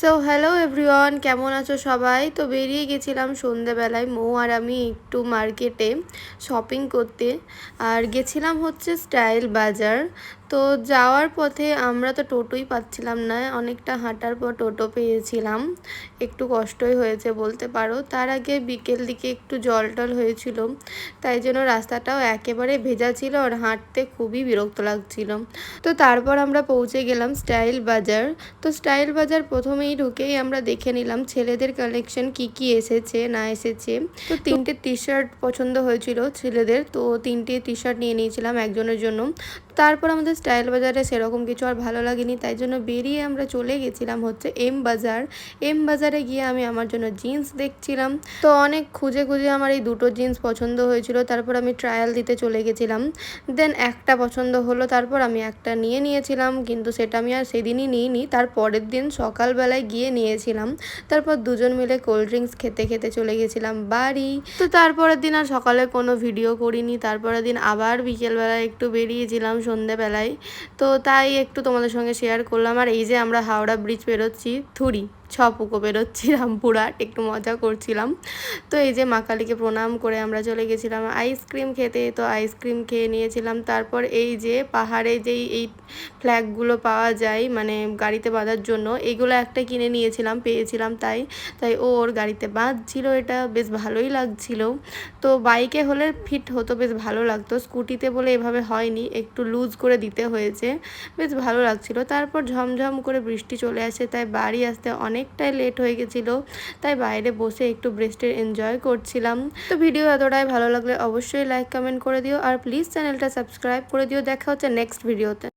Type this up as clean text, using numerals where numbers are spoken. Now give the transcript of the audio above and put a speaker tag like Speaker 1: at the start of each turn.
Speaker 1: So hello everyone, কেমন আছো সবাই? তো বেরিয়ে গেছিলাম সন্ধেবেলায় মৌ আর আমি একটু মার্কেটে শপিং করতে। আর গেছিলাম হচ্ছে স্টাইল বাজার। তো যাওয়ার পথে আমরা তো টোটোই পাচ্ছিলাম না, অনেকটা হাঁটার পর টোটো পেয়েছিলাম। একটু কষ্টই হয়েছে বলতে পারো। তার আগে বিকেল দিকে একটু জল টল হয়েছিল, তাই জন্য রাস্তাটাও একেবারে ভেজা ছিল আর হাঁটতে খুবই বিরক্ত লাগছিল। তো তারপর আমরা পৌঁছে গেলাম স্টাইল বাজার। তো স্টাইল বাজার প্রথমেই ঢুকেই আমরা দেখে নিলাম ছেলেদের কালেকশন কি কি এসেছে না এসেছে। তো তিনটে টি শার্ট পছন্দ হয়েছিল ছেলেদের, তো তিনটে টি শার্ট নিয়ে নিয়েছিলাম একজনের জন্য। তারপর আমাদের স্টাইল বাজারে সেরকম কিছু আর ভালো লাগেনি, তাই জন্য বেরিয়ে আমরা চলে গেছিলাম হচ্ছে এম বাজার। এম বাজারে গিয়ে আমি আমার জন্য জিন্স দেখছিলাম। তো অনেক খুঁজে খুঁজে আমার এই দুটো জিন্স পছন্দ হয়েছিল, তারপর আমি ট্রায়াল দিতে চলে গেছিলাম। দেন একটা পছন্দ হলো, তারপর আমি একটা নিয়ে নিয়েছিলাম, কিন্তু সেটা আমি আর সেদিনই নিইনি, তার পরের দিন সকালবেলায় গিয়ে নিয়েছিলাম। তারপর দুজন মিলে কোল্ড ড্রিঙ্কস খেতে খেতে চলে গেছিলাম বাড়ি। তো তারপরের দিন আর সকালে কোনো ভিডিও করিনি, তারপরের দিন আবার বিকেলবেলায় একটু বেরিয়েছিলাম সন্ধেবেলায়। তো তাই একটু তোমাদের সঙ্গে শেয়ার করলাম। আর এই যে আমরা হাওড়া ব্রিজ পেরোচ্ছি, থুরি ছপুকো বেরোচ্ছি রামপুরহাট, একটু মজা করছিলাম। তো এই যে মা কালীকে প্রণাম করে আমরা চলে গেছিলাম আইসক্রিম খেতে। তো আইসক্রিম খেয়ে নিয়েছিলাম। তারপর এই যে পাহাড়ে যেই এই ফ্ল্যাগগুলো পাওয়া যায় মানে গাড়িতে বাঁধার জন্য, এগুলো একটা কিনে নিয়েছিলাম, পেয়েছিলাম তাই তাই ওর গাড়িতে বাঁধছিল, এটা বেশ ভালোই লাগছিল। তো বাইকে হলে ফিট হতো, বেশ ভালো লাগতো, স্কুটিতে বলে এভাবে হয়নি, একটু লুজ করে দিতে হয়েছে, বেশ ভালো লাগছিল। তারপর ঝমঝম করে বৃষ্টি চলে আসে, তাই বাড়ি আসতে অনেকটাই লেট হয়ে গেছিলো, তাই বাইরে বসে একটু বৃষ্টির এনজয় করছিলাম। তো ভিডিও এতটাই ভালো লাগলে অবশ্যই লাইক কমেন্ট করে দিও, আর প্লিজ চ্যানেলটা সাবস্ক্রাইব করে দিও। দেখা হচ্ছে নেক্সট ভিডিওতে।